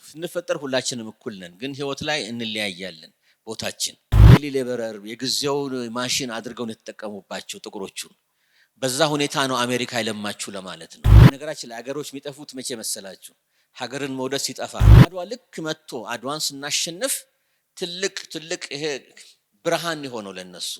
ስንፈጠር ሁላችንም እኩል ነን፣ ግን ህይወት ላይ እንለያያለን ቦታችን። ዴሊ ሌበረር የጊዜውን ማሽን አድርገው ነው የተጠቀሙባቸው ጥቁሮቹ። በዛ ሁኔታ ነው አሜሪካ የለማችሁ ለማለት ነው። ነገራችን ላይ ሀገሮች የሚጠፉት መቼ መሰላችሁ? ሀገርን መውደድ ሲጠፋ። አድዋ ልክ መጥቶ አድዋን ስናሸንፍ ትልቅ ይሄ ብርሃን የሆነው ለነሱ።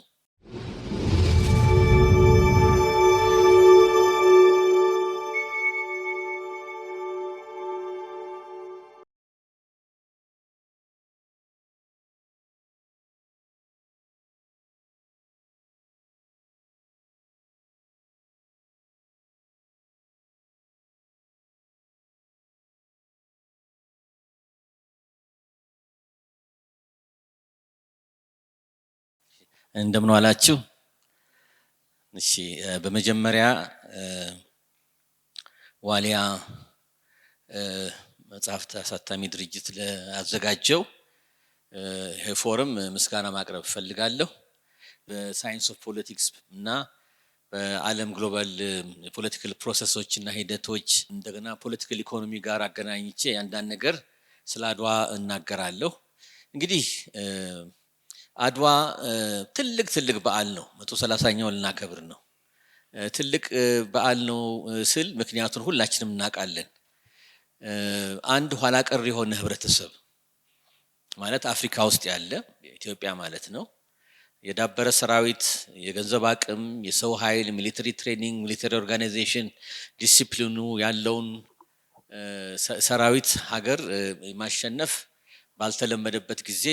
እንደምን ዋላችሁ። እሺ፣ በመጀመሪያ ዋሊያ መጽሐፍት አሳታሚ ድርጅት ለአዘጋጀው ፎረም ምስጋና ማቅረብ እፈልጋለሁ። በሳይንስ ኦፍ ፖለቲክስ እና በዓለም ግሎባል ፖለቲካል ፕሮሰሶች እና ሂደቶች እንደገና ፖለቲካል ኢኮኖሚ ጋር አገናኝቼ አንዳንድ ነገር ስለ አድዋ እናገራለሁ። እንግዲህ አድዋ ትልቅ በዓል ነው። 130ኛው ልናከብር ነው። ትልቅ በዓል ነው ስል ምክንያቱን ሁላችንም እናውቃለን። አንድ ኋላ ቀር የሆነ ህብረተሰብ ማለት አፍሪካ ውስጥ ያለ ኢትዮጵያ ማለት ነው። የዳበረ ሰራዊት፣ የገንዘብ አቅም፣ የሰው ኃይል፣ ሚሊተሪ ትሬኒንግ፣ ሚሊተሪ ኦርጋናይዜሽን፣ ዲሲፕሊኑ ያለውን ሰራዊት ሀገር ማሸነፍ ባልተለመደበት ጊዜ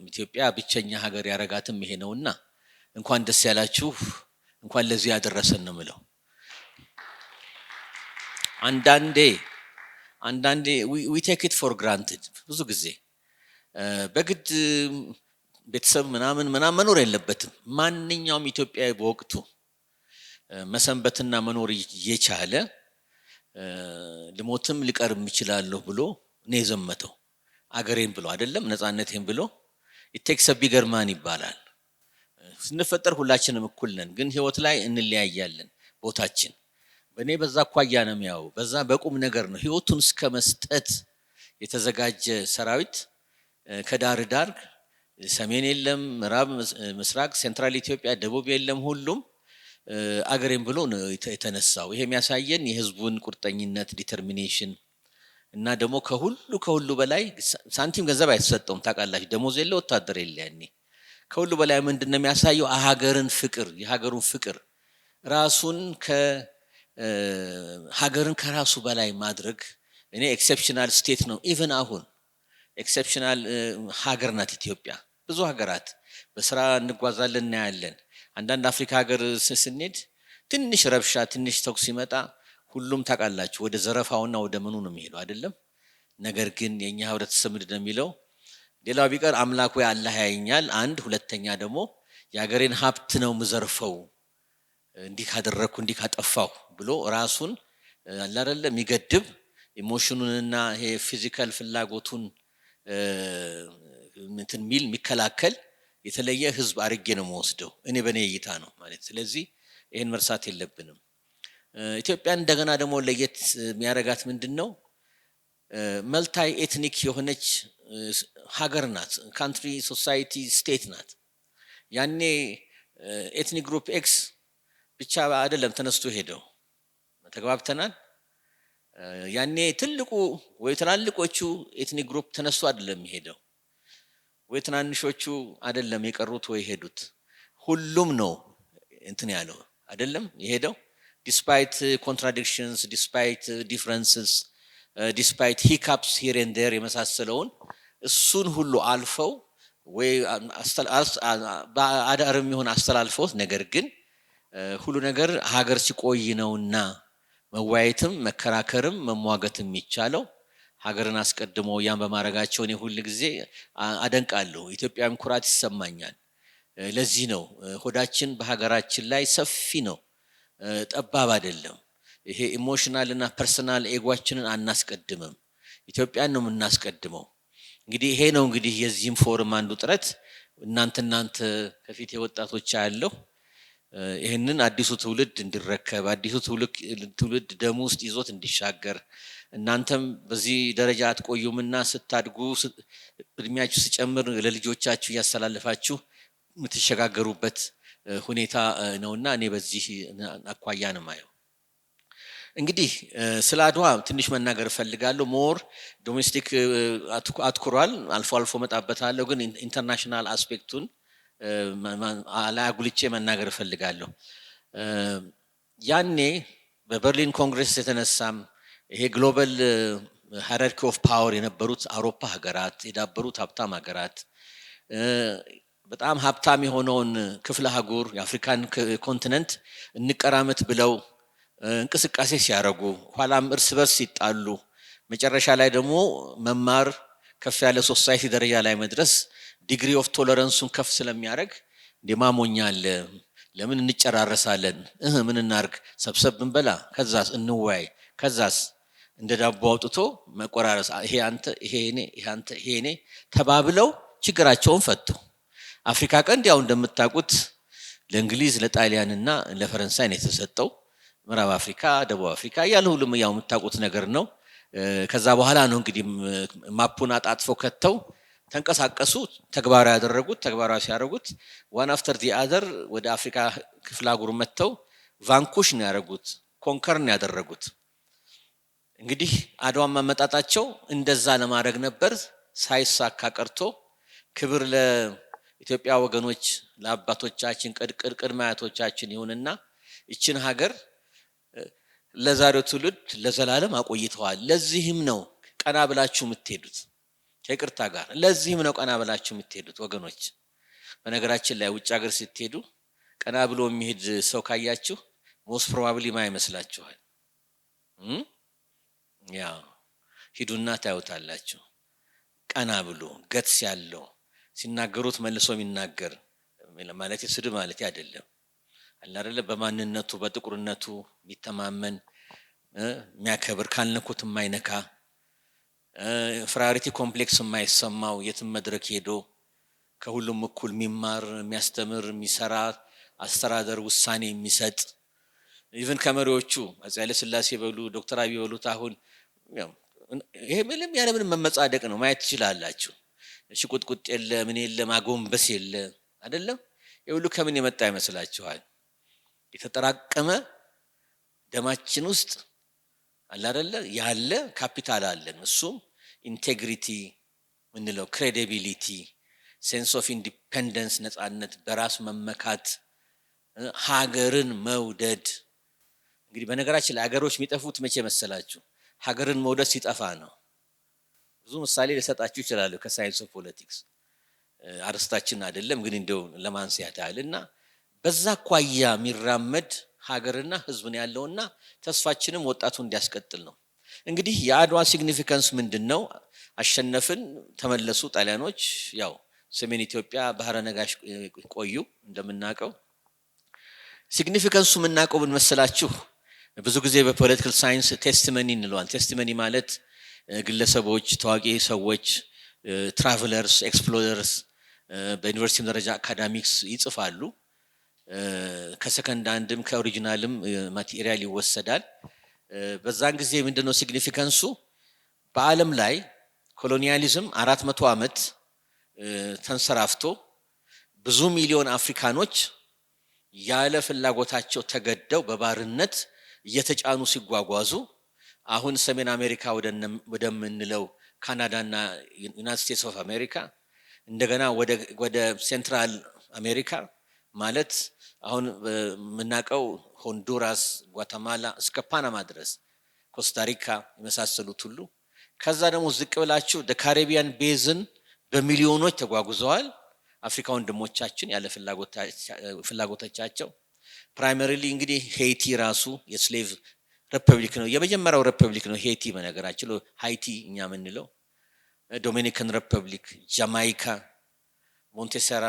ኢትዮጵያ ብቸኛ ሀገር ያረጋትም ይሄ ነውና እንኳን ደስ ያላችሁ፣ እንኳን ለዚህ ያደረሰን ነው የምለው። አንዳንዴ we take it for granted። ብዙ ጊዜ በግድ ቤተሰብ ምናምን መኖር የለበትም። ማንኛውም ኢትዮጵያዊ በወቅቱ መሰንበትና መኖር እየቻለ ልሞትም ሊቀርም ይችላለሁ ብሎ ነው የዘመተው። አገሬን ብሎ አይደለም ነፃነቴን ብሎ it takes a bigger man ይባላል። ስንፈጠር ሁላችንም እኩል ነን፣ ግን ህይወት ላይ እንለያያለን ቦታችን። በእኔ በዛ አኳያ ነው የሚያው በዛ በቁም ነገር ነው ህይወቱን እስከ መስጠት የተዘጋጀ ሰራዊት ከዳር ዳር ሰሜን የለም፣ ምዕራብ፣ ምስራቅ፣ ሴንትራል ኢትዮጵያ፣ ደቡብ የለም፣ ሁሉም አገሬን ብሎ ነው የተነሳው። ይሄ የሚያሳየን የህዝቡን ቁርጠኝነት ዲተርሚኔሽን እና ደግሞ ከሁሉ በላይ ሳንቲም ገንዘብ አይተሰጠውም። ታውቃላችሁ፣ ደሞዝ የለ፣ ወታደር የለ። ያኔ ከሁሉ በላይ ምንድነው የሚያሳየው? የሀገሩን ፍቅር ራሱን ሀገርን ከራሱ በላይ ማድረግ። እኔ ኤክሴፕሽናል ስቴት ነው። ኢቭን አሁን ኤክሴፕሽናል ሀገር ናት ኢትዮጵያ። ብዙ ሀገራት በስራ እንጓዛለን እናያለን። አንዳንድ አፍሪካ ሀገር ስንሄድ ትንሽ ረብሻ ትንሽ ተኩስ ሲመጣ ሁሉም ታውቃላችሁ ወደ ዘረፋውና ወደ ምኑ ነው የሚሄደው አይደለም። ነገር ግን የኛ ህብረተሰብ ምንድን ነው የሚለው? ሌላው ቢቀር አምላኩ አላህ ያየኛል፣ አንድ ሁለተኛ ደግሞ የሀገሬን ሀብት ነው ምዘርፈው፣ እንዲህ ካደረኩ እንዲህ ካጠፋው ብሎ ራሱን አይደለ የሚገድብ ኢሞሽኑንና ይሄ ፊዚካል ፍላጎቱን እንትን ሚል የሚከላከል የተለየ ህዝብ አድርጌ ነው የምወስደው እኔ በእኔ እይታ ነው ማለት። ስለዚህ ይሄን መርሳት የለብንም። ኢትዮጵያን እንደገና ደግሞ ለየት የሚያረጋት ምንድነው? መልታይ ኤትኒክ የሆነች ሀገር ናት። ካንትሪ፣ ሶሳይቲ፣ ስቴት ናት። ያኔ ኤትኒክ ግሩፕ ኤክስ ብቻ አይደለም ተነስቶ ሄደው፣ ተግባብተናል። ያኔ ትልቁ ወይ ትላልቆቹ ኤትኒክ ግሩፕ ተነስቶ አይደለም ሄደው፣ ወይ ትናንሾቹ አይደለም የቀሩት ወይ ሄዱት። ሁሉም ነው እንትን ያለው አይደለም የሄደው። ዲስፓይት ኮንትራዲክሽንስ፣ ዲስፓይት ዲፍረንስስ፣ ዲስፓይት ሂካፕስ ሂር ኤንድ ዴር የመሳሰለውን እሱን ሁሉ አልፈው ወይ አዳርም ይሁን አስተላልፈውት፣ ነገር ግን ሁሉ ነገር ሀገር ሲቆይ ነውና መዋየትም መከራከርም መሟገትም የሚቻለው ሀገርን አስቀድሞ ያን በማድረጋቸው እኔ ሁል ጊዜ አደንቃለሁ። ኢትዮጵያም ኩራት ይሰማኛል። ለዚህ ነው ሆዳችን በሀገራችን ላይ ሰፊ ነው፣ ጠባብ አይደለም። ይሄ ኢሞሽናል እና ፐርሰናል ኤጓችንን አናስቀድምም፣ ኢትዮጵያን ነው የምናስቀድመው። እንግዲህ ይሄ ነው እንግዲህ የዚህም ፎረም አንዱ ጥረት። እናንተ ከፊት የወጣቶች ያለው ይህንን አዲሱ ትውልድ እንዲረከብ አዲሱ ትውልድ ደሙ ውስጥ ይዞት እንዲሻገር እናንተም በዚህ ደረጃ አትቆዩምና ስታድጉ እድሜያችሁ ሲጨምር ለልጆቻችሁ እያስተላለፋችሁ የምትሸጋገሩበት ሁኔታ ነውና እኔ በዚህ አኳያ ነው የማየው። እንግዲህ ስለ አድዋ ትንሽ መናገር እፈልጋለሁ። ሞር ዶሜስቲክ አትኩሯል፣ አልፎ አልፎ መጣበታለሁ፣ ግን ኢንተርናሽናል አስፔክቱን ላይ አጉልቼ መናገር እፈልጋለሁ። ያኔ በበርሊን ኮንግረስ የተነሳም ይሄ ግሎባል ሃይራርኪ ኦፍ ፓወር የነበሩት አውሮፓ ሀገራት የዳበሩት ሀብታም ሀገራት በጣም ሀብታም የሆነውን ክፍለ አህጉር የአፍሪካን ኮንቲነንት እንቀራመት ብለው እንቅስቃሴ ሲያደርጉ ኋላም እርስ በርስ ሲጣሉ መጨረሻ ላይ ደግሞ መማር ከፍ ያለ ሶሳይቲ ደረጃ ላይ መድረስ ዲግሪ ኦፍ ቶለረንሱን ከፍ ስለሚያደርግ እንደማሞኛል ለምን እንጨራረሳለን ምን እናርግ ሰብሰብ እንበላ ከዛስ እንወያይ ከዛስ እንደ ዳቦ አውጥቶ መቆራረስ ይሄ አንተ ይሄ እኔ ይሄ አንተ ይሄ እኔ ተባብለው ችግራቸውን ፈቱ። አፍሪካ ቀንድ ያው እንደምታውቁት ለእንግሊዝ ለጣሊያንና ለፈረንሳይ ነው የተሰጠው። ምዕራብ አፍሪካ ደቡብ አፍሪካ ያለ ሁሉም ያው የምታውቁት ነገር ነው። ከዛ በኋላ ነው እንግዲህ ማፑን አጣጥፈው ከተው ተንቀሳቀሱ ተግባራዊ ያደረጉት። ተግባራዊ ሲያደርጉት ዋን አፍተር ዲ አዘር ወደ አፍሪካ ክፍለ አህጉር መጥተው ቫንኩሽ ነው ያደረጉት፣ ኮንከር ነው ያደረጉት። እንግዲህ አድዋን ማመጣጣቸው እንደዛ ለማድረግ ነበር። ሳይሳካ ቀርቶ ክብር ለኢትዮጵያ ወገኖች ለአባቶቻችን ቅድመ አያቶቻችን ይሁንና ይችን ሀገር ለዛሬው ትውልድ ለዘላለም አቆይተዋል። ለዚህም ነው ቀና ብላችሁ የምትሄዱት ከይቅርታ ጋር ለዚህም ነው ቀና ብላችሁ የምትሄዱት ወገኖች። በነገራችን ላይ ውጭ ሀገር ስትሄዱ ቀና ብሎ የሚሄድ ሰው ካያችሁ ሞስት ፕሮባብሊ ማይመስላችኋል። ያው ሂዱና ታዩታላችሁ። ቀና ብሎ ገትስ ያለው ሲናገሩት መልሶ የሚናገር ማለት ስድብ ማለት አይደለም አይደለም። በማንነቱ በጥቁርነቱ የሚተማመን የሚያከብር ካልነኩት የማይነካ ፍራሪቲ ኮምፕሌክስ የማይሰማው የትም መድረክ ሄዶ ከሁሉም እኩል የሚማር የሚያስተምር የሚሰራ አስተዳደር ውሳኔ የሚሰጥ ኢቭን ከመሪዎቹ አፄ ኃይለ ሥላሴ በሉ ዶክተር አብይ በሉት አሁን ይሄ ምንም ያለ ምንም መመጻደቅ ነው ማየት ትችላላችሁ። እሺ ቁጥቁጥ የለ ምን የለ ማጎንበስ የለ አይደለም። ይሁሉ ከምን የመጣ ይመስላችኋል? የተጠራቀመ ደማችን ውስጥ አለ አይደለ ያለ ካፒታል አለን። እሱም ኢንቴግሪቲ ምንለው ክሬዲቢሊቲ፣ ሴንስ ኦፍ ኢንዲፔንደንስ ነፃነት፣ በራስ መመካት፣ ሀገርን መውደድ። እንግዲህ በነገራችን ላይ ሀገሮች የሚጠፉት መቼ መሰላችሁ? ሀገርን መውደድ ሲጠፋ ነው። ብዙ ምሳሌ ልሰጣችሁ ይችላል ከሳይንስ ኦፍ ፖለቲክስ አርስታችን አይደለም ግን እንደው ለማንሳት ያህልና በዛ ኳያ የሚራመድ ሀገርና ህዝብን ያለውና ተስፋችንም ወጣቱ እንዲያስቀጥል ነው። እንግዲህ የአድዋ ሲግኒፊካንስ ምንድነው? አሸነፍን ተመለሱ ጣሊያኖች። ያው ሰሜን ኢትዮጵያ ባህረ ነጋሽ ቆዩ እንደምናቀው። ሲግኒፊካንሱ የምናቀው ምን መሰላችሁ? ብዙ ጊዜ በፖለቲካል ሳይንስ ቴስቲመኒ እንለዋለን። ቴስቲመኒ ማለት ግለሰቦች፣ ታዋቂ ሰዎች፣ ትራቨለርስ፣ ኤክስፕሎረርስ በዩኒቨርሲቲ ደረጃ አካዳሚክስ ይጽፋሉ። ከሰከንድ አንድም ከኦሪጂናልም ማቴሪያል ይወሰዳል። በዛን ጊዜ ምንድነው ሲግኒፊካንሱ? በዓለም ላይ ኮሎኒያሊዝም 400 ዓመት ተንሰራፍቶ ብዙ ሚሊዮን አፍሪካኖች ያለ ፍላጎታቸው ተገደው በባርነት እየተጫኑ ሲጓጓዙ አሁን ሰሜን አሜሪካ ወደምንለው ካናዳና ዩናይትድ ስቴትስ ኦፍ አሜሪካ እንደገና ወደ ሴንትራል አሜሪካ ማለት አሁን የምናውቀው ሆንዱራስ፣ ጓተማላ እስከ ፓናማ ድረስ ኮስታሪካ የመሳሰሉት ሁሉ ከዛ ደግሞ ዝቅ ብላችሁ ካሪቢያን ቤዝን በሚሊዮኖች ተጓጉዘዋል። አፍሪካ ወንድሞቻችን ያለ ፍላጎቶቻቸው ፕራይመሪሊ እንግዲህ ሄይቲ ራሱ የስሌቭ ሪፐብሊክ ነው። የመጀመሪያው ሪፐብሊክ ነው ሄይቲ። በነገራችን ሃይቲ እኛ የምንለው ዶሚኒካን ሪፐብሊክ፣ ጃማይካ፣ ሞንቴሰራ፣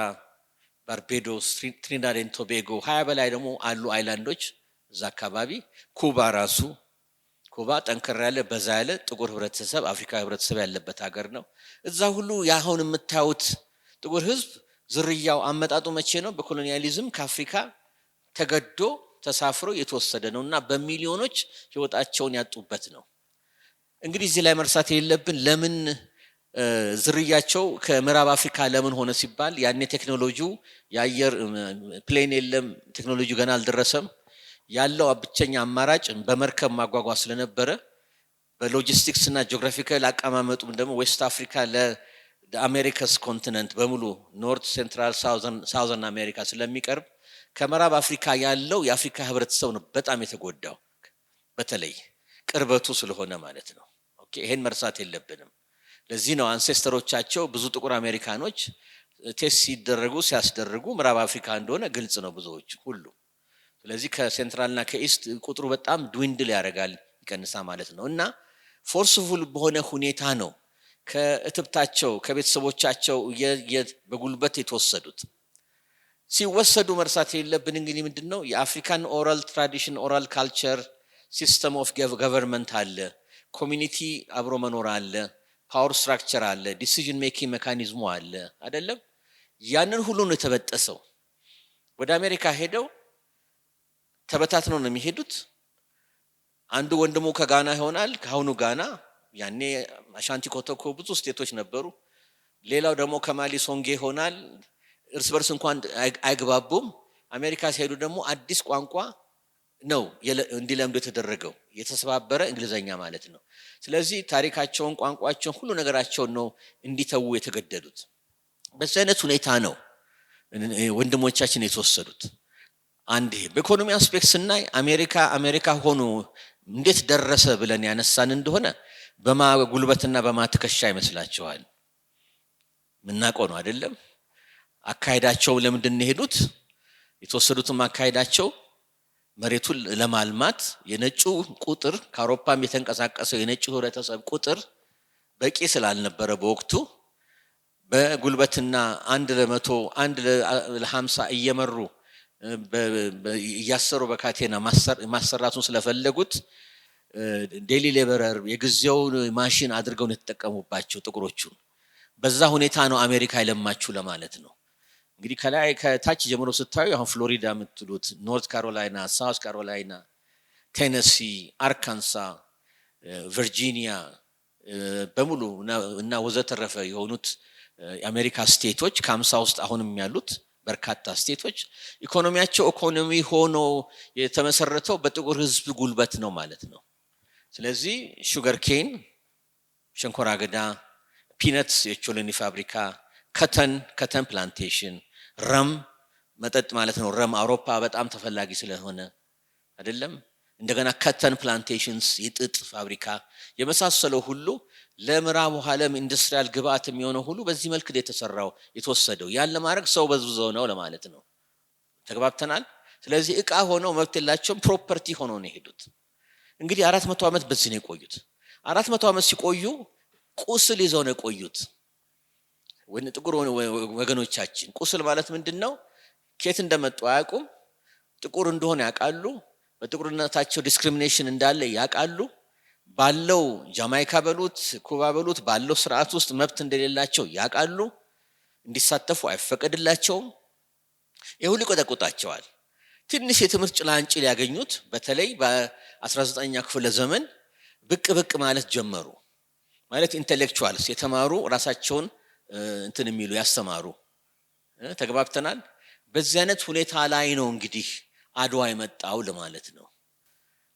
ባርቤዶስ፣ ትሪኒዳድ ኤንድ ቶቤጎ 20 በላይ ደግሞ አሉ አይላንዶች እዛ አካባቢ። ኩባ ራሱ ኩባ ጠንከር ያለ በዛ ያለ ጥቁር ህብረተሰብ አፍሪካ ህብረተሰብ ያለበት ሀገር ነው። እዛ ሁሉ ያሁን የምታዩት ጥቁር ህዝብ ዝርያው አመጣጡ መቼ ነው? በኮሎኒያሊዝም ከአፍሪካ ተገዶ ተሳፍሮ የተወሰደ ነውና በሚሊዮኖች ህይወታቸውን ያጡበት ነው። እንግዲህ እዚህ ላይ መርሳት የሌለብን ለምን ዝርያቸው ከምዕራብ አፍሪካ ለምን ሆነ ሲባል ያኔ ቴክኖሎጂው የአየር ፕሌን የለም፣ ቴክኖሎጂው ገና አልደረሰም። ያለው ብቸኛ አማራጭ በመርከብ ማጓጓዝ ስለነበረ በሎጂስቲክስ እና ጂኦግራፊካል አቀማመጡም ደግሞ ዌስት አፍሪካ ለአሜሪካስ ኮንቲነንት በሙሉ ኖርት ሴንትራል ሳውዘርን አሜሪካ ስለሚቀርብ ከምዕራብ አፍሪካ ያለው የአፍሪካ ህብረተሰብ ነው በጣም የተጎዳው፣ በተለይ ቅርበቱ ስለሆነ ማለት ነው። ኦኬ ይሄን መርሳት የለብንም። ለዚህ ነው አንሴስተሮቻቸው ብዙ ጥቁር አሜሪካኖች ቴስት ሲያስደርጉ ምዕራብ አፍሪካ እንደሆነ ግልጽ ነው ብዙዎች ሁሉ። ስለዚህ ከሴንትራልና ከኢስት ቁጥሩ በጣም ድዊንድል ያደርጋል፣ ይቀንሳ ማለት ነው። እና ፎርስፉል በሆነ ሁኔታ ነው ከእትብታቸው ከቤተሰቦቻቸው በጉልበት የተወሰዱት። ሲወሰዱ መርሳት የለብን እንግዲህ ምንድነው የአፍሪካን ኦራል ትራዲሽን ኦራል ካልቸር ሲስተም ኦፍ ገቨርንመንት አለ፣ ኮሚኒቲ አብሮ መኖር አለ፣ ፓወር ስትራክቸር አለ፣ ዲሲዥን ሜኪንግ ሜካኒዝሙ አለ አይደለም። ያንን ሁሉ ነው የተበጠሰው። ወደ አሜሪካ ሄደው ተበታትነው ነው የሚሄዱት። አንዱ ወንድሙ ከጋና ይሆናል፣ ከአሁኑ ጋና ያኔ አሻንቲ ኮቶኮ ብዙ ስቴቶች ነበሩ። ሌላው ደግሞ ከማሊ ሶንጌ ይሆናል። እርስ በርስ እንኳን አይግባቡም። አሜሪካ ሲሄዱ ደግሞ አዲስ ቋንቋ ነው እንዲለምዱ የተደረገው፣ የተሰባበረ እንግሊዘኛ ማለት ነው። ስለዚህ ታሪካቸውን፣ ቋንቋቸውን፣ ሁሉ ነገራቸውን ነው እንዲተዉ የተገደዱት። በዚህ አይነት ሁኔታ ነው ወንድሞቻችን የተወሰዱት። አንድ በኢኮኖሚ አስፔክት ስናይ አሜሪካ ሆኖ እንዴት ደረሰ ብለን ያነሳን እንደሆነ በማጉልበትና በማትከሻ ይመስላችኋል? ምናውቀው ነው አይደለም። አካሄዳቸው ለምንድን ነው ሄዱት? የተወሰዱትም አካሄዳቸው መሬቱን ለማልማት የነጩ ቁጥር ከአውሮፓም የተንቀሳቀሰው የነጩ ህብረተሰብ ቁጥር በቂ ስላልነበረ በወቅቱ በጉልበትና 1 ለ50 እየመሩ እያሰሩ በካቴና ማሰራቱን ስለፈለጉት ዴሊ ሌበረር የጊዜውን ማሽን አድርገው ነው የተጠቀሙባቸው ጥቁሮቹን። በዛ ሁኔታ ነው አሜሪካ የለማችሁ ለማለት ነው። እንግዲህ ከላይ ከታች ጀምሮ ስታዩ አሁን ፍሎሪዳ የምትሉት ኖርት ካሮላይና፣ ሳውዝ ካሮላይና፣ ቴነሲ፣ አርካንሳ፣ ቨርጂኒያ በሙሉ እና ወዘተረፈ የሆኑት የአሜሪካ ስቴቶች ከ50 ውስጥ አሁንም ያሉት በርካታ ስቴቶች ኢኮኖሚያቸው ኢኮኖሚ ሆኖ የተመሰረተው በጥቁር ህዝብ ጉልበት ነው ማለት ነው። ስለዚህ ሹገር ኬን ሸንኮራ አገዳ፣ ፒነትስ የቾሎኒ ፋብሪካ፣ ከተን ፕላንቴሽን፣ ረም መጠጥ ማለት ነው። ረም አውሮፓ በጣም ተፈላጊ ስለሆነ አይደለም። እንደገና ከተን ፕላንቴሽንስ የጥጥ ፋብሪካ የመሳሰለው ሁሉ ለምዕራቡ ዓለም ኢንዱስትሪያል ግብአት የሚሆነው ሁሉ በዚህ መልክ የተሰራው የተወሰደው ያን ለማድረግ ሰው በዝብዘው ነው ለማለት ነው። ተግባብተናል። ስለዚህ እቃ ሆነው መብት የላቸውም፣ ፕሮፐርቲ ሆነው ነው የሄዱት። እንግዲህ 400 ዓመት በዚህ ነው የቆዩት። 400 ዓመት ሲቆዩ ቁስል ይዘው ነው የቆዩት። ጥቁር ወገኖቻችን ቁስል ማለት ምንድነው? ከየት እንደመጡ አያውቁም። ጥቁር እንደሆነ ያውቃሉ። በጥቁርነታቸው ዲስክሪሚኔሽን እንዳለ ያውቃሉ። ባለው ጃማይካ በሉት ኩባ በሉት ባለው ስርዓት ውስጥ መብት እንደሌላቸው ያውቃሉ። እንዲሳተፉ አይፈቀድላቸውም። ይሁሉ ይቆጠቁጣቸዋል። ትንሽ የትምህርት ጭላንጭል ያገኙት በተለይ በ19ኛ ክፍለ ዘመን ብቅ ማለት ጀመሩ። ማለት ኢንተሌክቹዋልስ የተማሩ ራሳቸውን እንትን የሚሉ ያስተማሩ። ተግባብተናል። በዚህ አይነት ሁኔታ ላይ ነው እንግዲህ አድዋ የመጣው ለማለት ነው።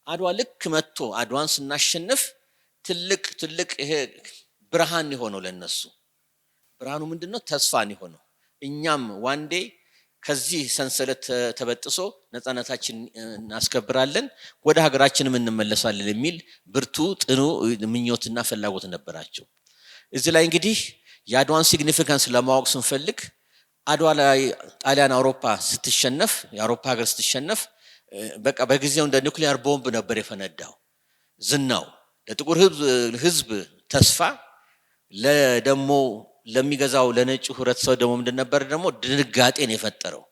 አድዋ ልክ መጥቶ አድዋን ስናሸንፍ ትልቅ ይሄ ብርሃን የሆነው ለነሱ ብርሃኑ ምንድነው? ተስፋን የሆነው እኛም ዋንዴ ከዚህ ሰንሰለት ተበጥሶ ነፃነታችን እናስከብራለን፣ ወደ ሀገራችንም እንመለሳለን የሚል ብርቱ ጥኑ ምኞትና ፍላጎት ነበራቸው። እዚህ ላይ እንግዲህ የአድዋን ሲግኒፊካንስ ለማወቅ ስንፈልግ አድዋ ላይ ጣሊያን አውሮፓ ስትሸነፍ የአውሮፓ ሀገር ስትሸነፍ በቃ በጊዜው እንደ ኒውክሊየር ቦምብ ነበር የፈነዳው። ዝናው ለጥቁር ህዝብ ተስፋ ለደሞ ለሚገዛው ለነጩ ህብረተሰብ ደግሞ ምንድን ነበር? ደግሞ ድንጋጤን የፈጠረው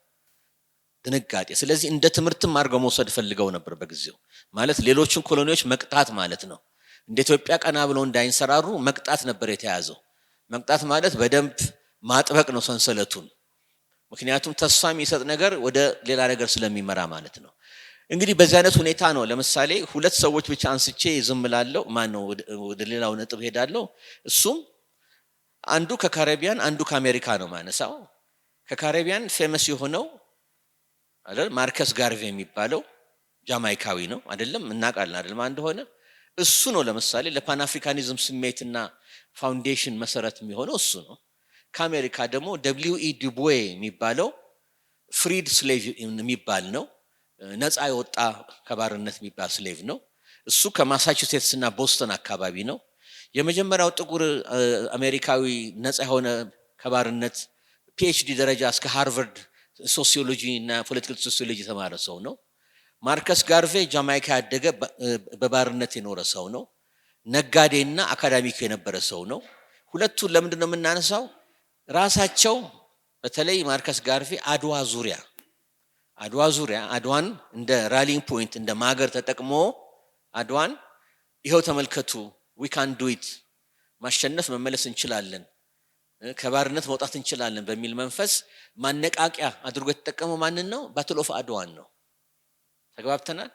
ድንጋጤ። ስለዚህ እንደ ትምህርትም አድርገው መውሰድ ፈልገው ነበር በጊዜው። ማለት ሌሎችን ኮሎኒዎች መቅጣት ማለት ነው። እንደ ኢትዮጵያ ቀና ብለው እንዳይንሰራሩ መቅጣት ነበር የተያዘው። መቅጣት ማለት በደንብ ማጥበቅ ነው ሰንሰለቱን። ምክንያቱም ተስፋ የሚሰጥ ነገር ወደ ሌላ ነገር ስለሚመራ ማለት ነው። እንግዲህ በዚህ አይነት ሁኔታ ነው። ለምሳሌ ሁለት ሰዎች ብቻ አንስቼ ዝም እላለሁ። ማን ነው ወደ ሌላው ነጥብ ሄዳለሁ። እሱም አንዱ ከካሪቢያን አንዱ ከአሜሪካ ነው ማነሳው። ከካሪቢያን ፌመስ የሆነው አይደል ማርከስ ጋርቬ የሚባለው ጃማይካዊ ነው አይደለም? እናውቃለን አይደል ማን እንደሆነ። እሱ ነው ለምሳሌ ለፓን አፍሪካኒዝም ስሜትና ፋውንዴሽን መሰረት የሚሆነው እሱ ነው። ከአሜሪካ ደግሞ ደብሊው.ኢ. ዱቦይ የሚባለው ፍሪድ ስሌቭ የሚባል ነው። ነፃ የወጣ ከባርነት የሚባል ስሌቭ ነው። እሱ ከማሳቹሴትስ እና ቦስተን አካባቢ ነው። የመጀመሪያው ጥቁር አሜሪካዊ ነፃ የሆነ ከባርነት ፒኤችዲ ደረጃ እስከ ሃርቫርድ ሶሲዮሎጂ እና ፖለቲካል ሶሲዮሎጂ የተማረ ሰው ነው። ማርከስ ጋርቬ ጃማይካ ያደገ በባርነት የኖረ ሰው ነው። ነጋዴና አካዳሚክ የነበረ ሰው ነው። ሁለቱን ለምንድን ነው የምናነሳው? ራሳቸው በተለይ ማርከስ ጋርቬ አድዋን እንደ ራሊንግ ፖይንት እንደ ማገር ተጠቅሞ አድዋን ይኸው ተመልከቱ we can do it ማሸነፍ መመለስ እንችላለን፣ ከባርነት መውጣት እንችላለን በሚል መንፈስ ማነቃቂያ አድርጎ የተጠቀመው ማንን ነው? ባትል ኦፍ አድዋን ነው። ተግባብተናል።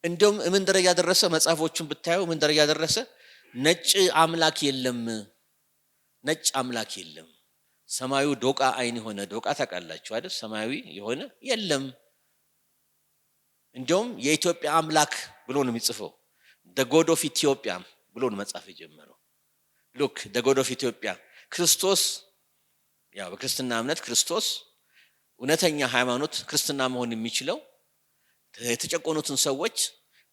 እንደውም ምን ደረጃ ደረሰ? መጽሐፎቹን ብታዩ ምን ደረጃ ደረሰ? ነጭ አምላክ የለም፣ ሰማዩ ዶቃ አይን የሆነ ዶቃ ታውቃላችሁ አይደል? ሰማያዊ የሆነ የለም። እንደውም የኢትዮጵያ አምላክ ብሎ ነው የሚጽፈው። the god of Ethiopia ብሎ ነው መጽሐፍ የጀመረው። look the god of Ethiopia ክርስቶስ፣ ያው በክርስትና እምነት ክርስቶስ እውነተኛ ሃይማኖት ክርስትና መሆን የሚችለው የተጨቆኑትን ሰዎች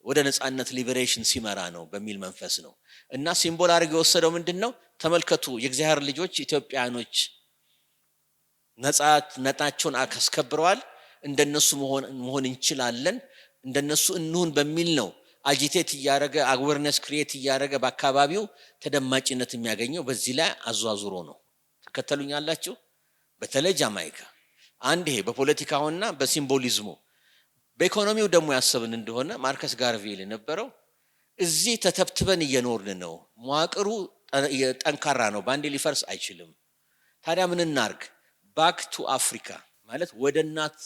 ወደ ነፃነት ሊበሬሽን ሲመራ ነው በሚል መንፈስ ነው። እና ሲምቦል አድርጎ የወሰደው ምንድነው? ተመልከቱ የእግዚአብሔር ልጆች ኢትዮጵያኖች ነፃነታቸውን አስከብረዋል፣ እንደነሱ መሆን እንችላለን፣ እንደነሱ እንሁን በሚል ነው አጂቴት እያደረገ አዌርነስ ክሪኤት እያደረገ በአካባቢው ተደማጭነት የሚያገኘው። በዚህ ላይ አዟዙሮ ነው። ተከተሉኛላችሁ? በተለይ ጃማይካ አንድ ይሄ በፖለቲካውና በሲምቦሊዝሙ። በኢኮኖሚው ደግሞ ያሰብን እንደሆነ ማርከስ ጋርቬ የነበረው እዚህ ተተብትበን እየኖርን ነው፣ መዋቅሩ ጠንካራ ነው፣ ባንዴ ሊፈርስ አይችልም። ታዲያ ምን እናርግ? ባክ ቱ አፍሪካ ማለት ወደ እናት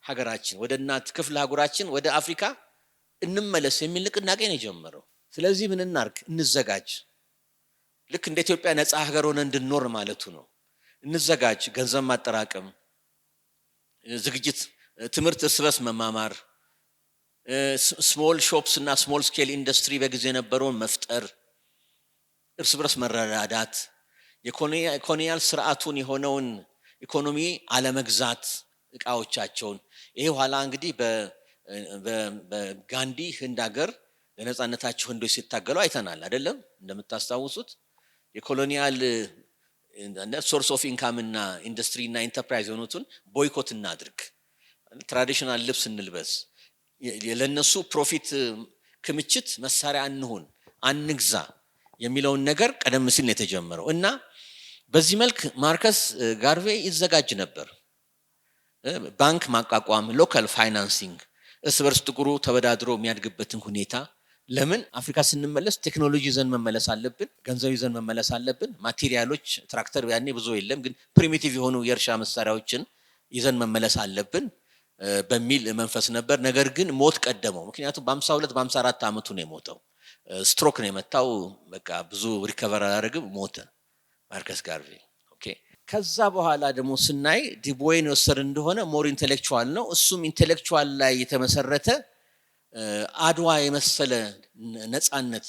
ሀገራችን፣ ወደ እናት ክፍለ ሀገራችን ወደ አፍሪካ እንመለስ የሚል ንቅናቄ ነው የጀመረው። ስለዚህ ምን እናርግ? እንዘጋጅ። ልክ እንደ ኢትዮጵያ ነፃ ሀገር ሆነ እንድንኖር ማለቱ ነው። እንዘጋጅ፣ ገንዘብ ማጠራቀም፣ ዝግጅት፣ ትምህርት፣ እርስ በርስ መማማር፣ ስሞል ሾፕስ እና ስሞል ስኬል ኢንዱስትሪ በጊዜ የነበረውን መፍጠር፣ እርስ በርስ መረዳዳት፣ የኮሎኒያል ስርዓቱን የሆነውን ኢኮኖሚ አለመግዛት እቃዎቻቸውን። ይሄ ኋላ እንግዲህ በጋንዲ ህንድ ሀገር ለነፃነታቸው ህንዶች ሲታገሉ አይተናል አይደለም? እንደምታስታውሱት የኮሎኒያል ሶርስ ኦፍ ኢንካም እና ኢንዱስትሪ እና ኢንተርፕራይዝ የሆኑትን ቦይኮት እናድርግ፣ ትራዲሽናል ልብስ እንልበስ፣ ለነሱ ፕሮፊት ክምችት መሳሪያ እንሁን፣ አንግዛ የሚለውን ነገር ቀደም ሲል ነው የተጀመረው። እና በዚህ መልክ ማርከስ ጋርቬ ይዘጋጅ ነበር። ባንክ ማቋቋም፣ ሎካል ፋይናንሲንግ፣ እርስ በርስ ጥቁሩ ተበዳድሮ የሚያድግበትን ሁኔታ። ለምን አፍሪካ ስንመለስ ቴክኖሎጂ ይዘን መመለስ አለብን፣ ገንዘብ ይዘን መመለስ አለብን፣ ማቴሪያሎች፣ ትራክተር ያኔ ብዙ የለም፣ ግን ፕሪሚቲቭ የሆኑ የእርሻ መሳሪያዎችን ይዘን መመለስ አለብን በሚል መንፈስ ነበር። ነገር ግን ሞት ቀደመው። ምክንያቱም በ52 በ54 ዓመቱ ነው የሞተው። ስትሮክ ነው የመታው። በቃ ብዙ ሪከቨር አላደረግም፣ ሞተ ማርከስ ጋርቬ። ኦኬ። ከዛ በኋላ ደግሞ ስናይ ዱቦይን ወሰድ እንደሆነ ሞር ኢንቴሌክቹዋል ነው። እሱም ኢንቴሌክቹዋል ላይ የተመሰረተ አድዋ የመሰለ ነፃነት፣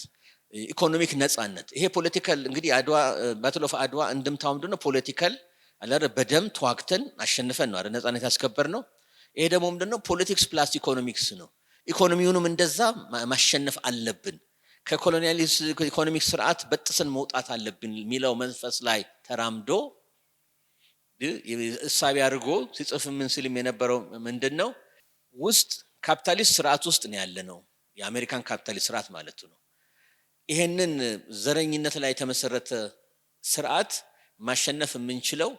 ኢኮኖሚክ ነፃነት። ይሄ ፖለቲካል እንግዲህ አድዋ ባትል ኦፍ አድዋ እንድምታው ምንድነው? ፖለቲካል አላረ በደም ተዋግተን አሸንፈን ነው አይደል ነፃነት ያስከበር ነው። ይሄ ደግሞ ምንድነው? ፖለቲክስ ፕላስ ኢኮኖሚክስ ነው። ኢኮኖሚውንም እንደዛ ማሸነፍ አለብን፣ ከኮሎኒያሊዝም ኢኮኖሚክ ስርዓት በጥሰን መውጣት አለብን የሚለው መንፈስ ላይ ተራምዶ እሳቢ አድርጎ ሲጽፍ ምን ሲልም የነበረው ምንድነው? ውስጥ ካፒታሊስት ስርዓት ውስጥ ነው ያለነው፣ የአሜሪካን ካፒታሊስት ስርዓት ማለት ነው። ይሄንን ዘረኝነት ላይ የተመሰረተ ስርዓት ማሸነፍ የምንችለው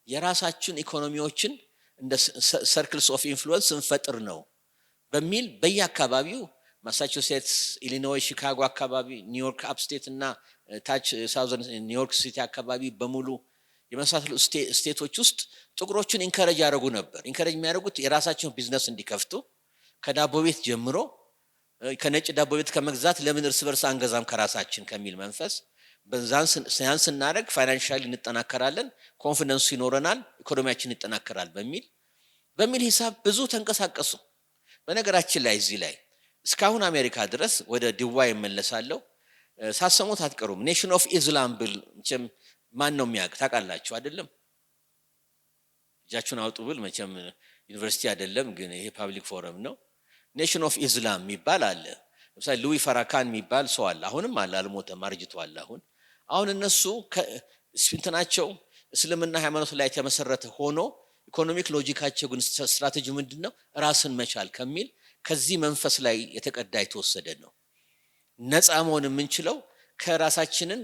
የራሳችን ኢኮኖሚዎችን እንደ ሰርክልስ ኦፍ ኢንፍሉዌንስ እንፈጥር ነው በሚል በየአካባቢው ማሳቹሴትስ፣ ኢሊኖይ፣ ሺካጎ አካባቢ፣ ኒውዮርክ አፕስቴት እና ታች ሳውዘርን ኒውዮርክ ሲቲ አካባቢ በሙሉ የመሳሰሉ ስቴቶች ውስጥ ጥቁሮችን ኢንከሬጅ ያደርጉ ነበር። ኢንከሬጅ የሚያደርጉት የራሳቸውን ቢዝነስ እንዲከፍቱ ከዳቦ ቤት ጀምሮ ከነጭ ዳቦ ቤት ከመግዛት ለምን እርስ በርስ አንገዛም ከራሳችን ከሚል መንፈስ በዛን ስናደርግ ፋይናንሻሊ እንጠናከራለን፣ ኮንፊደንስ ይኖረናል፣ ኢኮኖሚያችን ይጠናከራል በሚል ሂሳብ ብዙ ተንቀሳቀሱ። በነገራችን ላይ እዚህ ላይ እስካሁን አሜሪካ ድረስ ወደ ድዋይ እመለሳለሁ ሳሰሙት አትቀሩም። ኔሽን ኦፍ ኢስላም ብል መቼም ማን ነው የሚያውቅ ታውቃላችሁ አይደለም? እጃችሁን አውጡ ብል መቼም ዩኒቨርሲቲ አይደለም ግን ይሄ ፓብሊክ ፎረም ነው። ኔሽን ኦፍ ኢስላም የሚባል አለ። ለምሳሌ ሉዊ ፈራካን የሚባል ሰው አለ። አሁንም አለ፣ አልሞተም፣ አርጅቷል። አሁን እነሱ እንትናቸው እስልምና ሃይማኖት ላይ የተመሰረተ ሆኖ ኢኮኖሚክ ሎጂካቸው ግን ስትራቴጂ ምንድነው? ራስን መቻል ከሚል ከዚህ መንፈስ ላይ የተቀዳ የተወሰደ ነው። ነፃ መሆን የምንችለው ከራሳችንን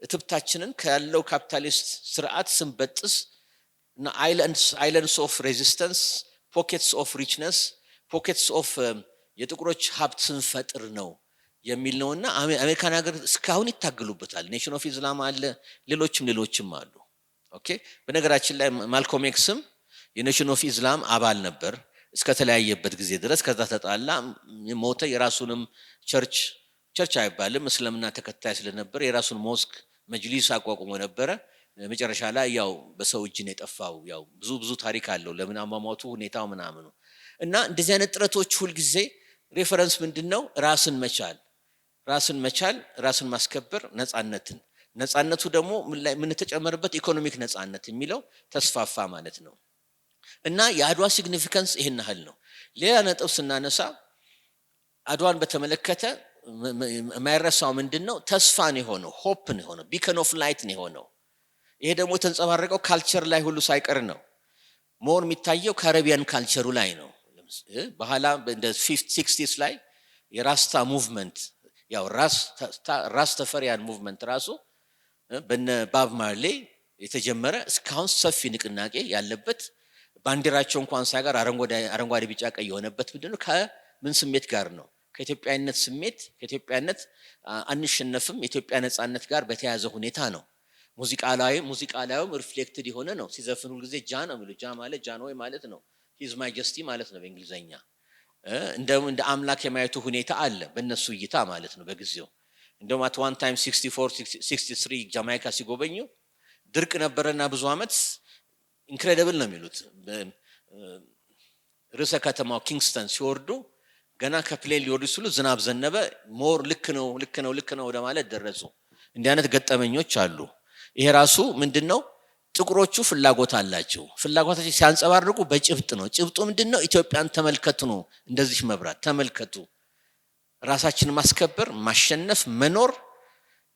እትብታችንን ካለው ካፒታሊስት ስርዓት ስንበጥስ እና አይላንድስ ኦፍ ሬዚስተንስ፣ ፖኬትስ ኦፍ ሪችነስ፣ ፖኬትስ ኦፍ የጥቁሮች ሀብት ስንፈጥር ነው የሚል ነውና አሜሪካን ሀገር እስካሁን ይታገሉበታል። ኔሽን ኦፍ ኢስላም አለ፣ ሌሎችም አሉ። ኦኬ። በነገራችን ላይ ማልኮም ኤክስም የኔሽን ኦፍ ኢስላም አባል ነበር እስከተለያየበት ጊዜ ድረስ። ከዛ ተጣላ፣ ሞተ። የራሱንም ቸርች አይባልም እስልምና ተከታይ ስለነበር የራሱን ሞስክ መጅሊስ አቋቁሞ ነበረ። መጨረሻ ላይ ያው በሰው እጅ ነው የጠፋው። ያው ብዙ ታሪክ አለው ለምን አሟሟቱ ሁኔታው ምናምኑ እና እንደዚህ አይነት ጥረቶች ሁልጊዜ ሬፈረንስ ምንድነው? ራስን መቻል፣ ራስን ማስከበር፣ ነፃነቱ ደግሞ ምን ተጨመረበት? ኢኮኖሚክ ነፃነት የሚለው ተስፋፋ ማለት ነው። እና የአድዋ ሲግኒፊካንስ ይሄን ያህል ነው። ሌላ ነጥብ ስናነሳ አድዋን በተመለከተ የማይረሳው ምንድነው? ተስፋ ነው የሆነው፣ ሆፕ ነው የሆነው፣ ቢከን ኦፍ ላይት ነው የሆነው። ይሄ ደግሞ የተንጸባረቀው ካልቸር ላይ ሁሉ ሳይቀር ነው። ሞር የሚታየው ካሪቢያን ካልቸሩ ላይ ነው። በኋላ እንደ 60s ላይ የራስታ ሙቭመንት ያው ራስ ተፈሪያን ሙቭመንት ራሱ በነ ባብ ማርሌ የተጀመረ እስካሁን ሰፊ ንቅናቄ ያለበት ባንዲራቸው እንኳን ሳይቀር አረንጓዴ ቢጫ ቀይ የሆነበት ምንድነው? ከምን ስሜት ጋር ነው? ከኢትዮጵያዊነት ስሜት፣ ከኢትዮጵያነት አንሸነፍም የኢትዮጵያ ነፃነት ጋር በተያያዘ ሁኔታ ነው። ሙዚቃ ላይም ሪፍሌክትድ የሆነ ነው። ሲዘፍን ሁሉ ጊዜ ጃ ነው የሚሉ፣ ጃ ማለት ጃንሆይ ማለት ነው። ሂዝ ማጀስቲ ማለት ነው በእንግሊዘኛ። እንደ አምላክ የማየቱ ሁኔታ አለ በእነሱ እይታ ማለት ነው በጊዜው። እንደውም አት ዋን ታይም 63 ጃማይካ ሲጎበኙ ድርቅ ነበረና ብዙ ዓመት ኢንክሬዲብል ነው የሚሉት። ርዕሰ ከተማው ኪንግስተን ሲወርዱ ገና ከፕሌን ሊወርዱ ሲሉ ዝናብ ዘነበ። ሞር ልክ ነው ወደ ማለት ደረሱ። እንዲህ አይነት ገጠመኞች አሉ። ይሄ ራሱ ምንድነው? ጥቁሮቹ ፍላጎት አላቸው። ፍላጎታቸው ሲያንጸባርቁ በጭብጥ ነው። ጭብጡ ምንድነው? ኢትዮጵያን ተመልከቱ ነው። እንደዚህ መብራት ተመልከቱ፣ ራሳችንን ማስከበር፣ ማሸነፍ፣ መኖር።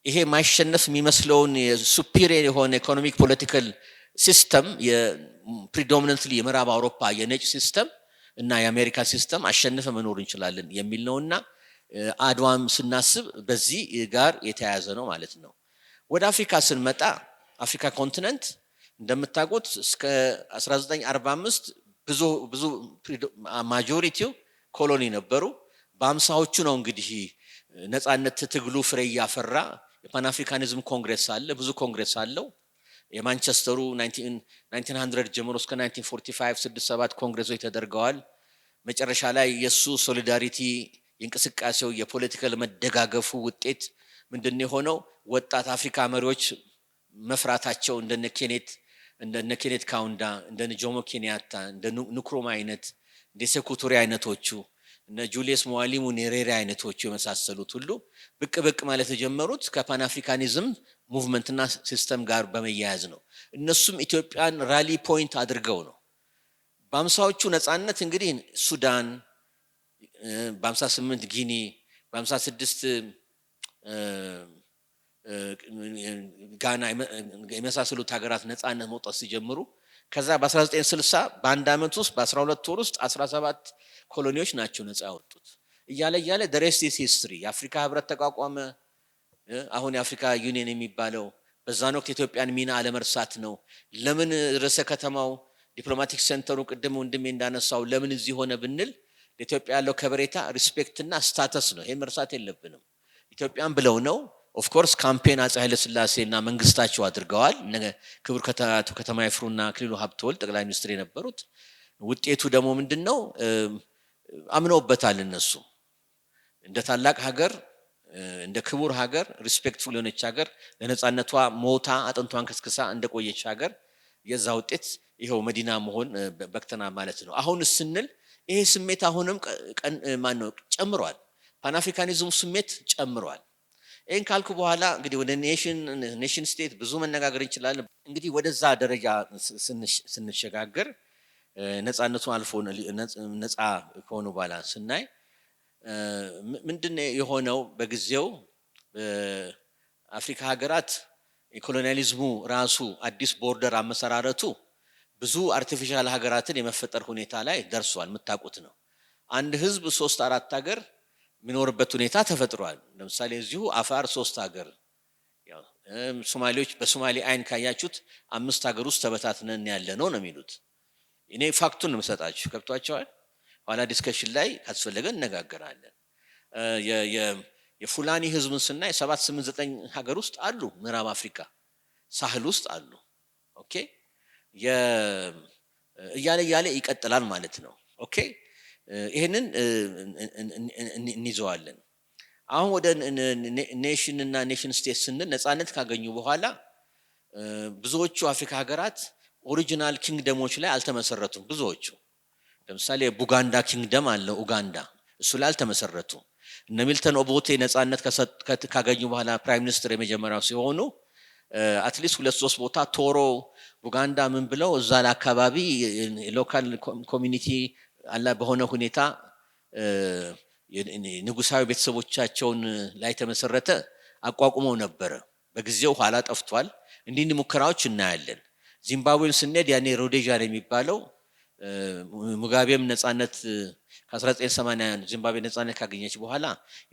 ይሄ ማይሸነፍ የሚመስለውን የሱፒሪየር የሆነ ኢኮኖሚክ ፖለቲካል ሲስተም የፕሪዶሚናንትሊ የምዕራብ አውሮፓ የነጭ ሲስተም እና የአሜሪካ ሲስተም አሸንፈ መኖር እንችላለን የሚል ነውና አድዋም ስናስብ በዚህ ጋር የተያያዘ ነው ማለት ነው። ወደ አፍሪካ ስንመጣ አፍሪካ ኮንቲነንት እንደምታውቁት እስከ 1945 ብዙ ማጆሪቲው ኮሎኒ ነበሩ። በአምሳዎቹ ነው እንግዲህ ነፃነት ትግሉ ፍሬ ያፈራ። የፓን አፍሪካኒዝም ኮንግሬስ አለ፣ ብዙ ኮንግሬስ አለው። የማንቸስተሩ 1900 ጀምሮ እስከ 1945 6-7 ኮንግሬሶች ተደርገዋል። መጨረሻ ላይ የሱ ሶሊዳሪቲ የእንቅስቃሴው የፖለቲካል መደጋገፉ ውጤት ምንድነው የሆነው? ወጣት አፍሪካ መሪዎች መፍራታቸው እንደነ ኬኔት ካውንዳ፣ እንደነ ጆሞ ኬንያታ፣ እንደ ንክሩማ አይነት፣ እንደ ሴኩቱሪ አይነቶቹ፣ እነ ጁሊየስ ሞዋሊሙ ኔሬሬ አይነቶቹ የመሳሰሉት ሁሉ ብቅ ማለት የጀመሩት ከፓን አፍሪካኒዝም ሙቭመንትና ሲስተም ጋር በመያያዝ ነው። እነሱም ኢትዮጵያን ራሊ ፖይንት አድርገው ነው። በአምሳዎቹ ነፃነት እንግዲህ ሱዳን፣ በ58 ጊኒ፣ በ56 ጋና የመሳሰሉት ሀገራት ነፃነት መውጣት ሲጀምሩ ከዛ በ1960 በአንድ ዓመት ውስጥ በ12 ወር ውስጥ 17 ኮሎኒዎች ናቸው ነፃ ያወጡት። እያለ ደሬስት ኢዝ ሂስትሪ። የአፍሪካ ህብረት ተቋቋመ። አሁን የአፍሪካ ዩኒየን የሚባለው በዛን ወቅት የኢትዮጵያን ሚና አለመርሳት ነው። ለምን ርዕሰ ከተማው ዲፕሎማቲክ ሴንተሩ ቅድም ወንድሜ እንዳነሳው ለምን እዚህ ሆነ ብንል ለኢትዮጵያ ያለው ከበሬታ ሪስፔክትና ስታተስ ነው። ይሄን መርሳት የለብንም። ኢትዮጵያን ብለው ነው ኦፍ ኮርስ ካምፔን አፄ ኃይለ ሥላሴና መንግስታቸው አድርገዋል። ክቡር ከተማ ይፍሩና አክሊሉ ሀብተወልድ ጠቅላይ ሚኒስትር የነበሩት። ውጤቱ ደግሞ ምንድነው? አምነውበታል። እነሱ እንደ ታላቅ ሀገር እንደ ክቡር ሀገር ሪስፔክትፉል የሆነች ሀገር ለነጻነቷ ሞታ አጥንቷን ከስክሳ እንደቆየች ሀገር የዛ ውጤት ይኸው መዲና መሆን በክተና ማለት ነው። አሁን ስንል ይሄ ስሜት አሁንም ማነው ጨምሯል። ፓን አፍሪካኒዝሙ ስሜት ጨምሯል። ይህን ካልኩ በኋላ እንግዲህ ወደ ኔሽን ስቴት ብዙ መነጋገር እንችላለን። እንግዲህ ወደዛ ደረጃ ስንሸጋገር ነጻነቱን አልፎ ነጻ ከሆኑ በኋላ ስናይ ምንድነው የሆነው? በጊዜው በአፍሪካ ሀገራት የኮሎኒያሊዝሙ ራሱ አዲስ ቦርደር አመሰራረቱ ብዙ አርቲፊሻል ሀገራትን የመፈጠር ሁኔታ ላይ ደርሷል። የምታውቁት ነው። አንድ ህዝብ 3-4 ሀገር የሚኖርበት ሁኔታ ተፈጥሯል። ለምሳሌ እዚሁ አፋር 3 ሀገር፣ ያው ሶማሌዎች በሶማሌ አይን ካያችሁት 5 ሀገር ውስጥ ተበታትነን ያለ ነው የሚሉት። እኔ ፋክቱን መስጣችሁ ከብቷቸዋል። ኋላ ዲስከሽን ላይ ካስፈለገ እነጋገራለን። የፉላኒ ህዝብን ስናይ 7-8-9 ሀገር ውስጥ አሉ። ምዕራብ አፍሪካ ሳህል ውስጥ አሉ። ኦኬ እያለ ይቀጥላል ማለት ነው። ኦኬ ይሄንን እንይዘዋለን። አሁን ወደ ኔሽን እና ኔሽን ስቴት ስንል ነጻነት ካገኙ በኋላ ብዙዎቹ አፍሪካ ሀገራት ኦሪጂናል ኪንግደሞች ላይ አልተመሰረቱም። ብዙዎቹ ለምሳሌ ቡጋንዳ ኪንግደም አለ ኡጋንዳ፣ እሱ ላይ አልተመሰረቱም። እነ ሚልተን ኦቦቴ ነጻነት ካገኙ በኋላ ፕራይም ሚኒስትር የመጀመሪያው ሲሆኑ አትሊስት 2-3 ቦታ ቶሮ ቡጋንዳ ምን ብለው እዛ አካባቢ ሎካል ኮሚኒቲ አላ በሆነ ሁኔታ ንጉሳዊ ቤተሰቦቻቸውን ላይ ተመሰረተ አቋቁመው ነበረ። በጊዜው ኋላ ጠፍቷል። እንዲህ ሙከራዎች እናያለን። ዚምባብዌን ስንሄድ ያኔ ሮዴዥያ የሚባለው ሙጋቤም ነጻነት ከ1980 ዚምባብዌ ነጻነት ካገኘች በኋላ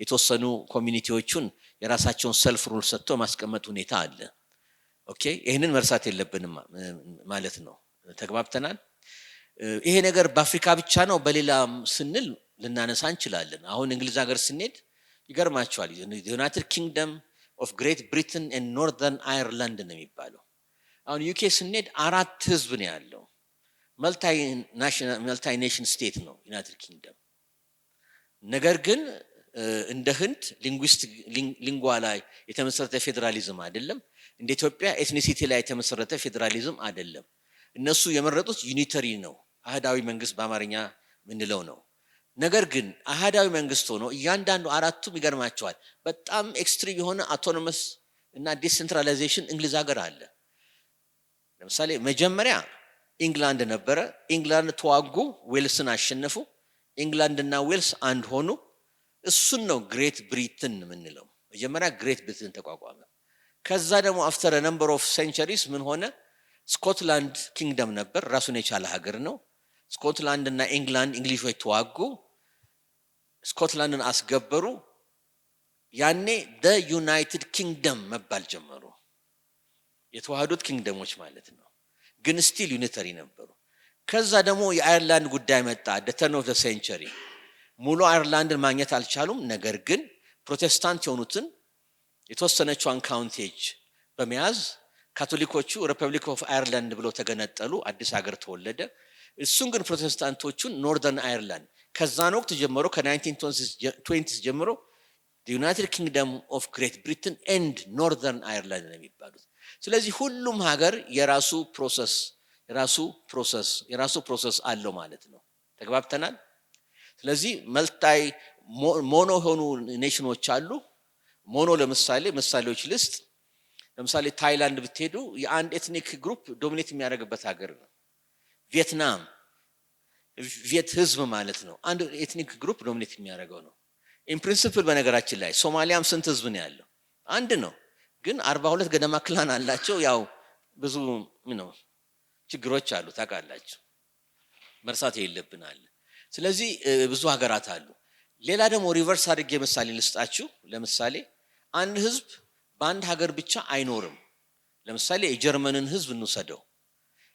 የተወሰኑ ኮሚኒቲዎቹን የራሳቸውን ሰልፍ ሩል ሰጥቶ ማስቀመጥ ሁኔታ አለ። ኦኬ ይሄንን መርሳት የለብንም ማለት ነው። ተግባብተናል። ይሄ ነገር በአፍሪካ ብቻ ነው በሌላ ስንል ልናነሳ እንችላለን። አሁን እንግሊዝ ሀገር ስንሄድ ይገርማቸዋል። ዩናይትድ ኪንግደም ኦፍ ግሬት ብሪትን ኤንድ ኖርዘርን አየርላንድ ነው የሚባለው። አሁን ዩኬ ስንሄድ 4 ህዝብ ነው ያለው። መልታይ ኔሽን ስቴት ነው ዩናይትድ ኪንግደም። ነገር ግን እንደ ህንድ ሊንጓ ላይ የተመሰረተ ፌዴራሊዝም አይደለም። እንደ ኢትዮጵያ ኤትኒሲቲ ላይ የተመሰረተ ፌዴራሊዝም አይደለም። እነሱ የመረጡት ዩኒተሪ ነው፣ አህዳዊ መንግስት በአማርኛ ምንለው ነው። ነገር ግን አህዳዊ መንግስት ሆኖ እያንዳንዱ 4ቱም ይገርማቸዋል በጣም ኤክስትሪም የሆነ አውቶኖመስ እና ዲሴንትራላይዜሽን እንግሊዝ ሀገር አለ። ለምሳሌ መጀመሪያ ኢንግላንድ ነበረ። ኢንግላንድ ተዋጉ፣ ዌልስን አሸነፉ። ኢንግላንድ እና ዌልስ አንድ ሆኑ። እሱን ነው ግሬት ብሪትን የምንለው። መጀመሪያ ግሬት ብሪትን ተቋቋመ። ከዛ ደግሞ አፍተር ነምበር ኦፍ ሴንቸሪስ ምን ሆነ? ስኮትላንድ ኪንግደም ነበር፣ ራሱን የቻለ ሀገር ነው። ስኮትላንድ እና ኢንግላንድ እንግሊሾች ተዋጉ፣ ስኮትላንድን አስገበሩ። ያኔ ደ ዩናይትድ ኪንግደም መባል ጀመሩ። የተዋህዱት ኪንግደሞች ማለት ነው፣ ግን ስቲል ዩኒተሪ ነበሩ። ከዛ ደግሞ የአየርላንድ ጉዳይ መጣ። ደ ተርን ኦፍ ሴንቸሪ ሙሉ አየርላንድን ማግኘት አልቻሉም። ነገር ግን ፕሮቴስታንት የሆኑትን የተወሰነችዋን ካውንቴጅ በመያዝ ካቶሊኮቹ ሪፐብሊክ ኦፍ አየርላንድ ብለው ተገነጠሉ። አዲስ ሀገር ተወለደ። እሱን ግን ፕሮቴስታንቶቹን ኖርዘርን አየርላንድ ከዛን ወቅት ጀምሮ ከ1920 ጀምሮ ዩናይትድ ኪንግደም ኦፍ ግሬት ብሪትን ኤንድ ኖርዘርን አየርላንድ ነው የሚባሉት። ስለዚህ ሁሉም ሀገር የራሱ ፕሮሰስ አለው ማለት ነው። ተግባብተናል። ስለዚህ መልታይ ሞኖ የሆኑ ኔሽኖች አሉ። ሞኖ ምሳሌዎች ልስጥ። ለምሳሌ ታይላንድ ብትሄዱ የአንድ ኤትኒክ ግሩፕ ዶሚኔት የሚያደርግበት ሀገር ነው። ቪየትናም ቪየት ህዝብ ማለት ነው። አንድ ኤትኒክ ግሩፕ ዶሚኔት የሚያደርገው ነው። ኢን ፕሪንሲፕል በነገራችን ላይ ሶማሊያም ስንት ህዝብ ነው ያለው? አንድ ነው፣ ግን 42 ገደማ ክላን አላቸው። ያው ብዙ ችግሮች አሉ ታውቃላችሁ፣ መርሳት የለብናል። ስለዚህ ብዙ ሀገራት አሉ። ሌላ ደግሞ ሪቨርስ አድርጌ ምሳሌ ልስጣችሁ። ለምሳሌ አንድ ህዝብ በአንድ ሀገር ብቻ አይኖርም። ለምሳሌ የጀርመንን ህዝብ እንውሰደው።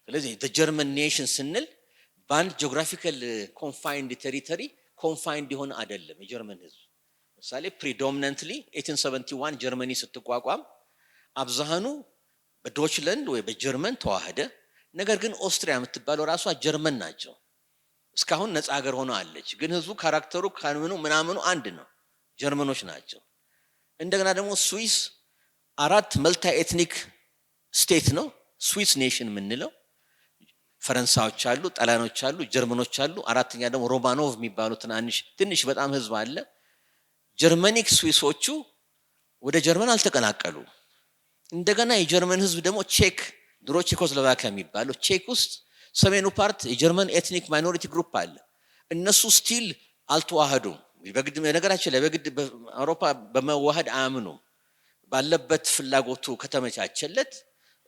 ስለዚህ ጀርመን ኔሽን ስንል በአንድ ጂኦግራፊካል ኮንፋይንድ ቴሪቶሪ ኮንፋይንድ የሆነ አይደለም። የጀርመን ህዝብ ምሳሌ ፕሪዶሚናንትሊ 1871 ጀርመኒ ስትቋቋም አብዛሃኑ በዶችላንድ ወይ በጀርመን ተዋህደ። ነገር ግን ኦስትሪያ የምትባለው ራሷ ጀርመን ናቸው። እስካሁን ነፃ ሀገር ሆኖ አለች። ግን ህዝቡ ካራክተሩ ካንምኑ ምናምኑ አንድ ነው፣ ጀርመኖች ናቸው። እንደገና ደግሞ ስዊስ አራት መልታ ኤትኒክ ስቴት ነው ስዊስ ኔሽን የምንለው። ፈረንሳዮች አሉ፣ ጣሊያኖች አሉ፣ ጀርመኖች አሉ። አራተኛ ደግሞ ሮማኖቭ የሚባሉ ትንሽ በጣም ህዝብ አለ። ጀርመኒክ ስዊሶቹ ወደ ጀርመን አልተቀላቀሉ። እንደገና የጀርመን ህዝብ ደግሞ ቼክ፣ ድሮ ቼኮስሎቫኪያ የሚባለው ቼክ ውስጥ ሰሜኑ ፓርት የጀርመን ኤትኒክ ማይኖሪቲ ግሩፕ አለ። እነሱ ስቲል አልተዋህዱም። በግድ ነገራችን ላይ በግድ በአውሮፓ በመዋሃድ አያምኑም። ባለበት ፍላጎቱ ከተመቻቸለት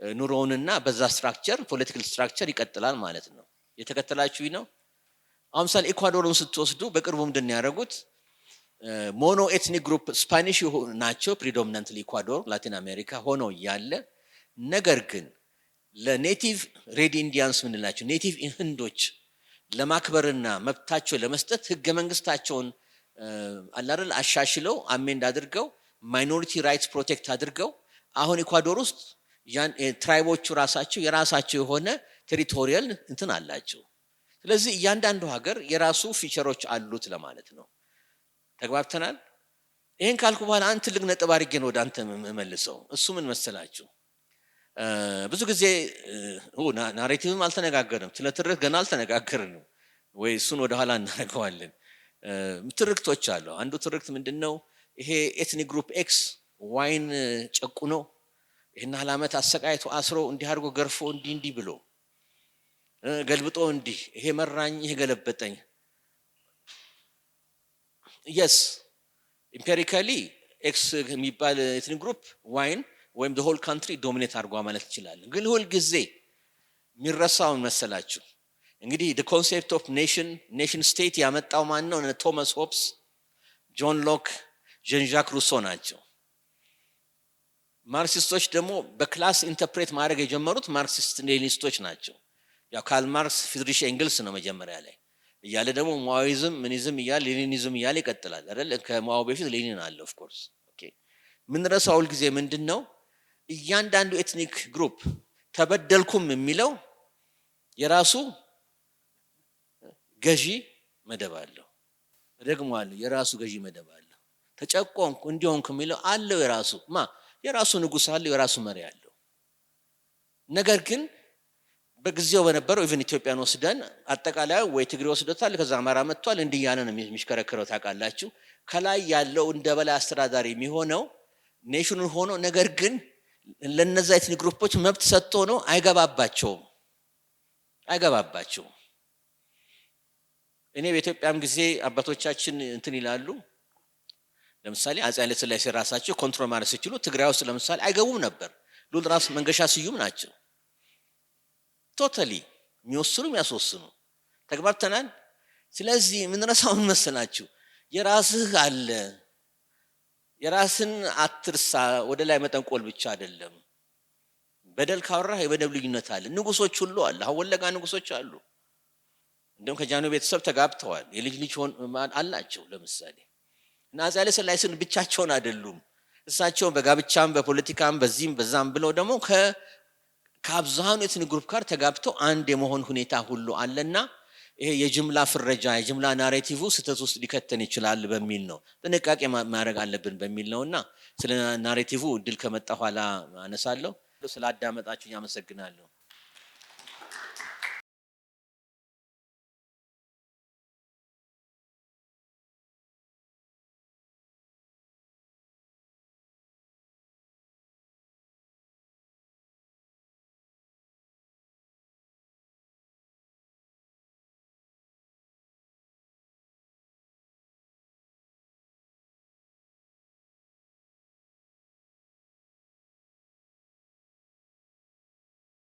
ኑሮውንና በዛ ስትራክቸር ፖለቲካል ስትራክቸር ይቀጥላል ማለት ነው። የተከተላችሁ ነው። አሁን ምሳሌ ኢኳዶርን ስትወስዱ በቅርቡ ምንድን ያደረጉት ሞኖ ኤትኒክ ግሩፕ ስፓኒሽ ናቸው ፕሪዶሚናንትሊ ኢኳዶር ላቲን አሜሪካ ሆነው እያለ ነገር ግን ለኔቲቭ ሬድ ኢንዲያንስ ምንላቸው ኔቲቭ ህንዶች ለማክበርና መብታቸው ለመስጠት ህገ መንግስታቸውን አላረል አሻሽለው አሜንድ አድርገው ማይኖሪቲ ራይትስ ፕሮቴክት አድርገው አሁን ኢኳዶር ውስጥ ትራይቦቹ ራሳቸው የራሳቸው የሆነ ቴሪቶሪያል እንትን አላቸው። ስለዚህ እያንዳንዱ ሀገር የራሱ ፊቸሮች አሉት ለማለት ነው። ተግባብተናል። ይሄን ካልኩ በኋላ አንድ ትልቅ ነጥብ አድርጌ ነው ወደ አንተ መልሰው። እሱ ምን መሰላችሁ? ብዙ ጊዜ ናሬቲቭም አልተነጋገርንም፣ ስለ ትርክት ገና አልተነጋገርንም ወይ እሱን ወደ ኋላ እናደርገዋለን። ትርክቶች አሉ። አንዱ ትርክት ምንድነው? ይሄ ኤትኒክ ግሩፕ ኤክስ ዋይን ጨቁኖ ይሄን ዓመት አሰቃይቶ አስሮ እንዲህ አድርጎ ገርፎ እንዲህ ብሎ ገልብጦ እንዲህ ይሄ መራኝ ይሄ ገለበጠኝ። የስ ኢምፔሪካሊ ኤክስ የሚባል ኤትኒክ ግሩፕ ዋይን ወይም the whole country ዶሚኔት አድርጓ ማለት ይችላል። ግን ሁል ጊዜ የሚረሳውን መሰላችሁ እንግዲህ the concept of nation state ያመጣው ማን ነው? ቶማስ ሆብስ፣ ጆን ሎክ፣ ዣን ዣክ ሩሶ ናቸው። ማርክሲስቶች ደግሞ በክላስ ኢንተርፕሬት ማድረግ የጀመሩት ማርክሲስት ሌኒኒስቶች ናቸው። ያው ካርል ማርክስ ፍሪድሪሽ ኤንግልስ ነው መጀመሪያ ላይ እያለ ደግሞ ማኦይዝም ምኒዝም እያለ ሌኒኒዝም እያለ ይቀጥላል አይደል? ከማኦ በፊት ሌኒን አለ ኦፍ ኮርስ። ኦኬ ምን ረሳው ሁል ጊዜ ምንድነው እያንዳንዱ ኤትኒክ ግሩፕ ተበደልኩም የሚለው የራሱ ገዢ መደብ አለው። ደግሞ አለው የራሱ ገዢ መደብ አለው። ተጨቆንኩ እንዲሆንኩ የሚለው አለው የራሱ ንጉስ አለው፣ የራሱ መሪ አለው። ነገር ግን በጊዜው በነበረው ኢቭን ኢትዮጵያን ወስደን አጠቃላይ ወይ ትግሬ ወስዶታል፣ ከዛ አማራ መጥቷል፣ እንዲያነ ነው የሚሽከረከረው ታውቃላችሁ። ከላይ ያለው እንደ በላይ አስተዳዳሪ የሚሆነው ኔሽኑን ሆኖ ነገር ግን ለነዛ ኤትኒክ ግሩፖች መብት ሰጥቶ ነው አይገባባቸውም። እኔ በኢትዮጵያም ጊዜ አባቶቻችን እንትን ይላሉ። ለምሳሌ አፄ ኃይለ ሥላሴ ራሳቸው ኮንትሮል ማድረግ ሲችሉ ትግራይ ውስጥ ለምሳሌ አይገቡም ነበር። ሉል ራስ መንገሻ ስዩም ናቸው ቶታሊ የሚወስኑ የሚያስወስኑ። ተግባብተናል። ስለዚህ ምን ረሳውን መሰላችሁ የራስህ አለ፣ የራስን አትርሳ። ወደ ላይ መጠንቆል ብቻ አይደለም። በደል ካወራህ የበደል ልዩነት አለ። ንጉሶች ሁሉ አለ። አሁን ወለጋ ንጉሶች አሉ። እንደውም ከጃኖ ቤተሰብ ተጋብተዋል፣ የልጅ ልጅ አላቸው ለምሳሌ። እና አፄ ኃይለ ሥላሴን ብቻቸውን አይደሉም። እሳቸው በጋብቻም በፖለቲካም በዚህም በዛም ብለው ደግሞ ከአብዛኛው ኤትኒክ ግሩፕ ጋር ተጋብተው አንድ የመሆን ሁኔታ ሁሉ አለና ይሄ የጅምላ ፍረጃ የጅምላ ናሬቲቭ ስህተት ውስጥ ሊከተን ይችላል በሚል ነው ጥንቃቄ ማድረግ አለብን በሚል ነውና ስለ ናሬቲቭ እድል ከመጣ ኋላ አነሳለሁ። ስላዳመጣችሁ አመሰግናለሁ።